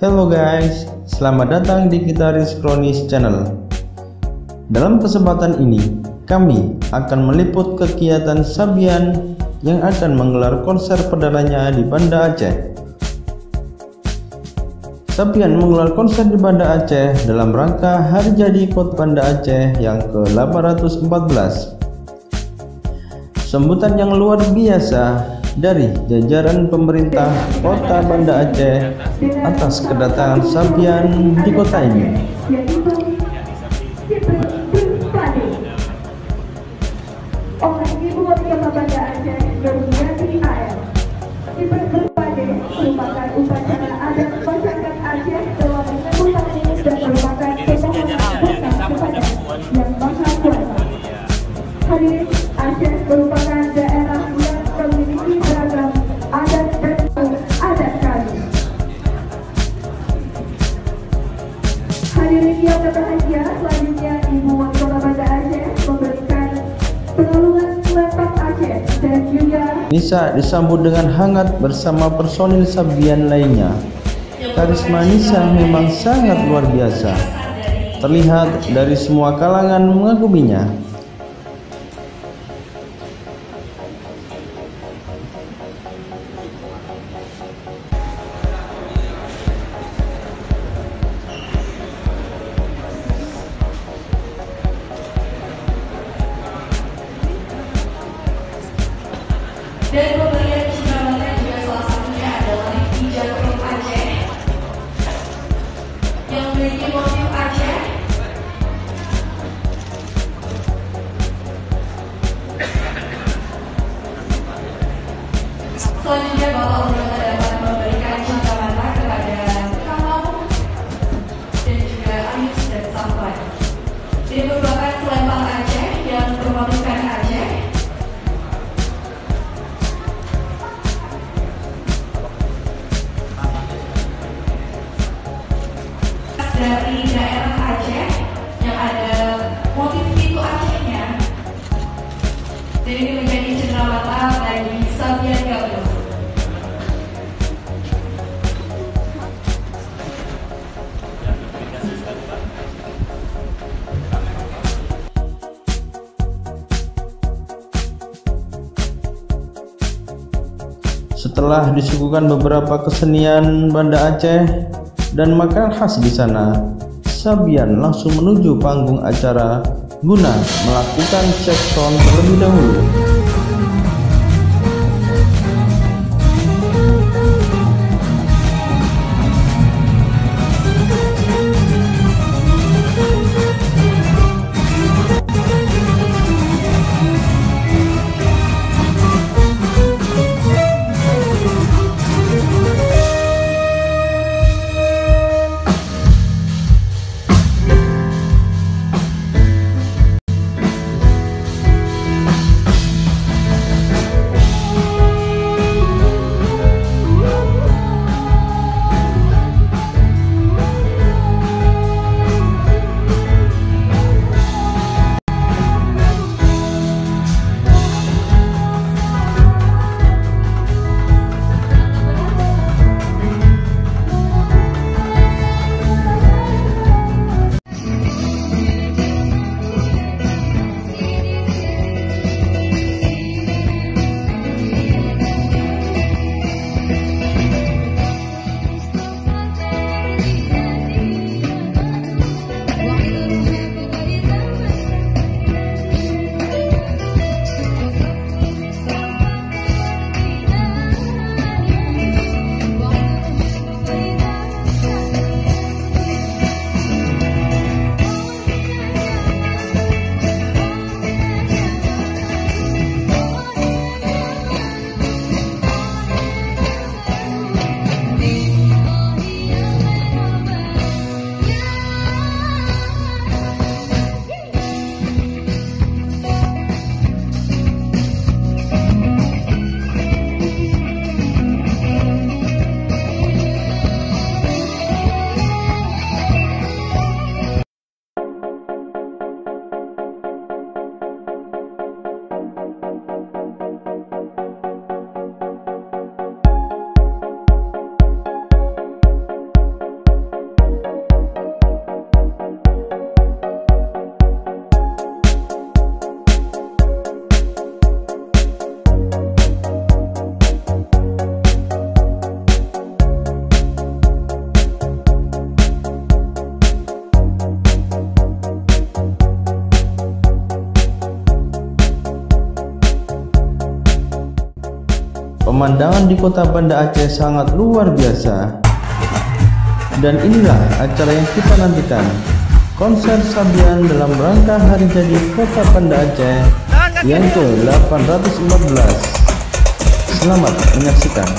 Hello guys, selamat datang di Gitaris Kronis Channel. Dalam kesempatan ini, kami akan meliput kegiatan Sabian yang akan menggelar konser perdananya di Banda Aceh. Sabian menggelar konser di Banda Aceh dalam rangka Hari Jadi Kota Banda Aceh yang ke-814. Sambutan yang luar biasa dari jajaran pemerintah Kota Banda Aceh atas kedatangan Sabian di kota ini. Oleh Ibu Wali Kota Banda Aceh Nurmiati AL. Kiprah berpade merupakan upacara adat masyarakat Aceh dalam menyambut ini dan merupakan permohonan berkah kepada Yang Maha Kuasa. Hadirin, Aceh merupakan daerah yang memiliki beragam adat dan adat kami. Hadirin yang berbahagia, selanjutnya Ibu Wali Kota Banda Aceh memberikan pengaluan Lempang Aceh dan juga Nisa disambut dengan hangat bersama personil Sabian lainnya. Karisma Nisa memang sangat luar biasa. Terlihat dari semua kalangan mengaguminya. Dan pemberian cenderamata juga salah satunya adalah hijab Pro Aceh yang memiliki motif Aceh. Selanjutnya Bapak Ulama dapat memberikan cenderamata kepada Kamau dan juga Anis dan Safwan. Ini merupakan selempang Aceh yang bermotifkan Aceh. Dari daerah Aceh yang ada motif pintu Acehnya, dan ini menjadi cenderamata bagi Sabian Gabus. Setelah disuguhkan beberapa kesenian Banda Aceh dan makanan khas di sana, Sabian langsung menuju panggung acara guna melakukan cek sound terlebih dahulu. pemandangan di kota Banda Aceh sangat luar biasa. Dan inilah acara yang kita nantikan, konser Sabian dalam rangka hari jadi kota Banda Aceh yang ke-814. Selamat menyaksikan.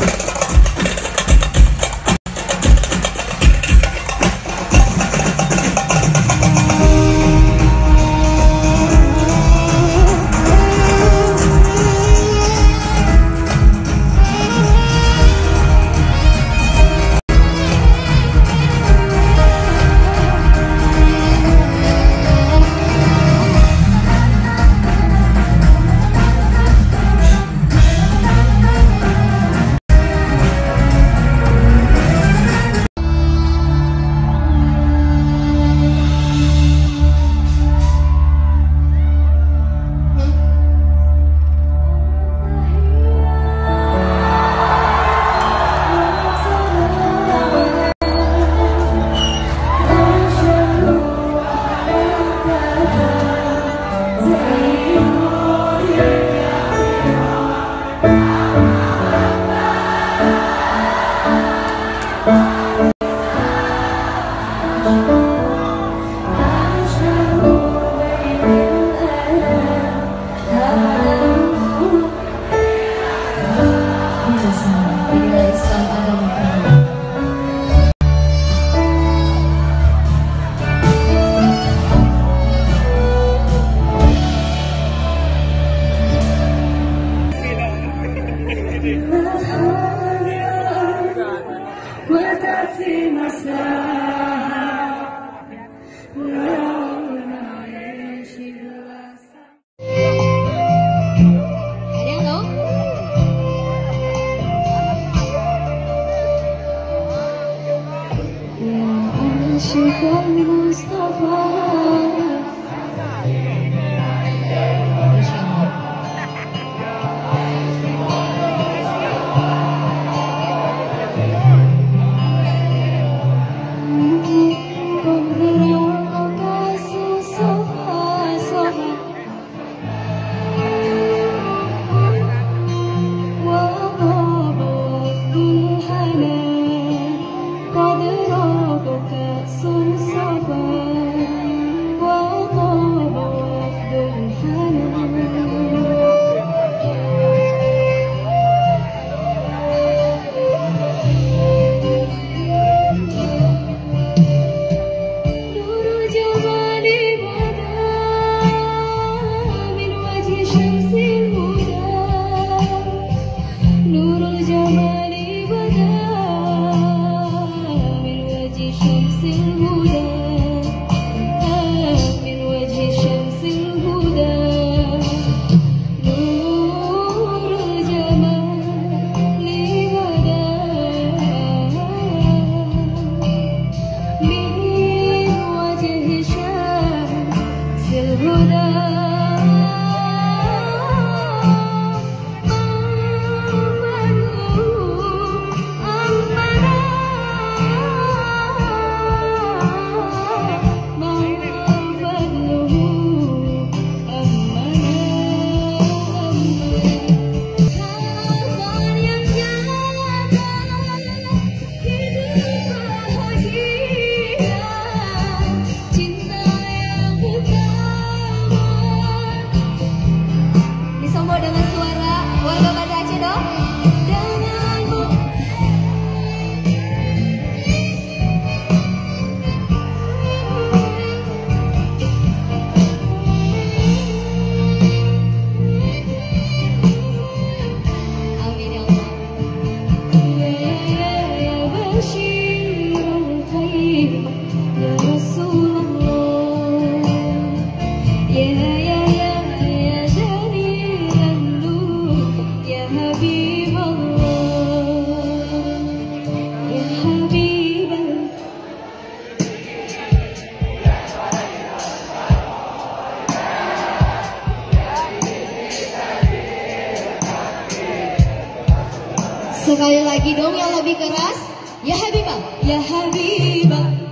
Sekali lagi dong yang lebih keras. Ya Habibah, ya Habibah.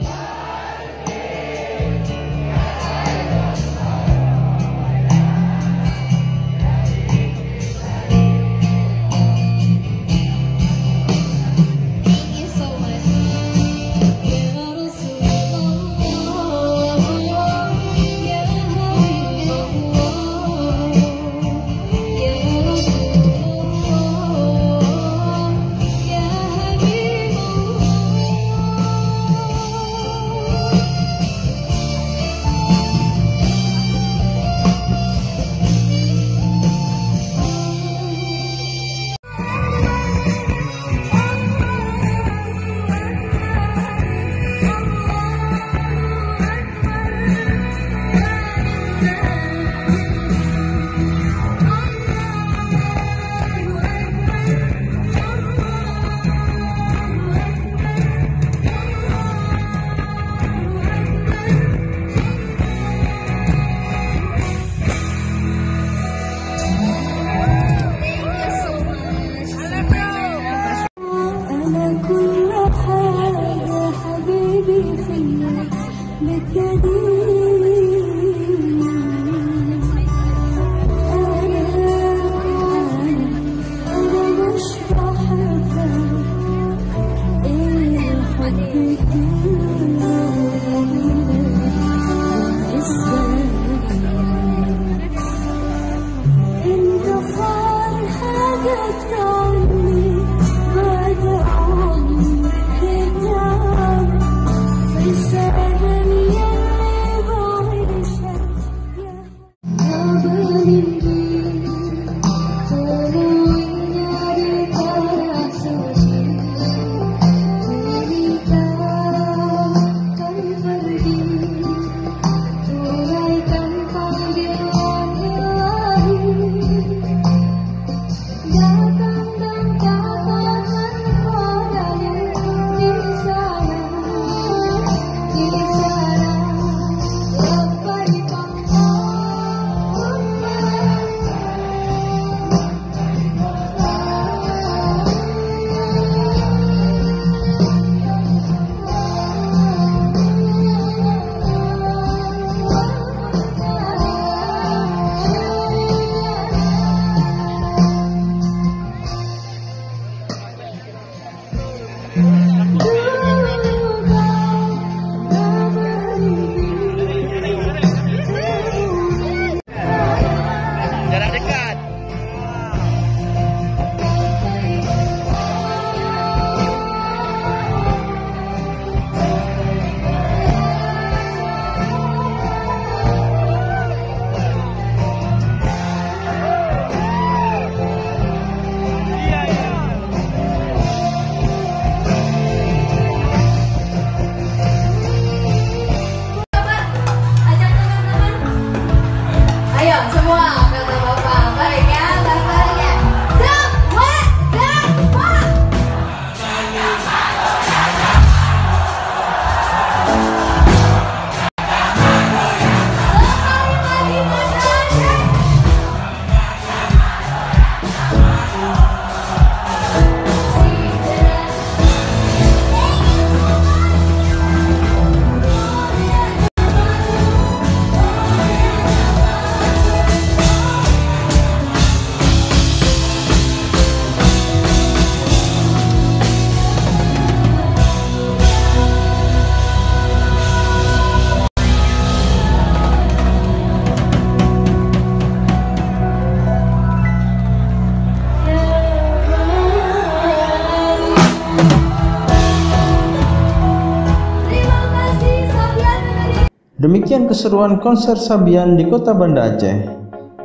Demikian keseruan konser Sabian di Kota Banda Aceh.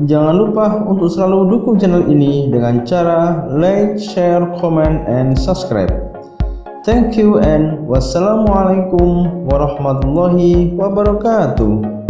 Jangan lupa untuk selalu dukung channel ini dengan cara like, share, comment, and subscribe. Thank you and wassalamualaikum warahmatullahi wabarakatuh.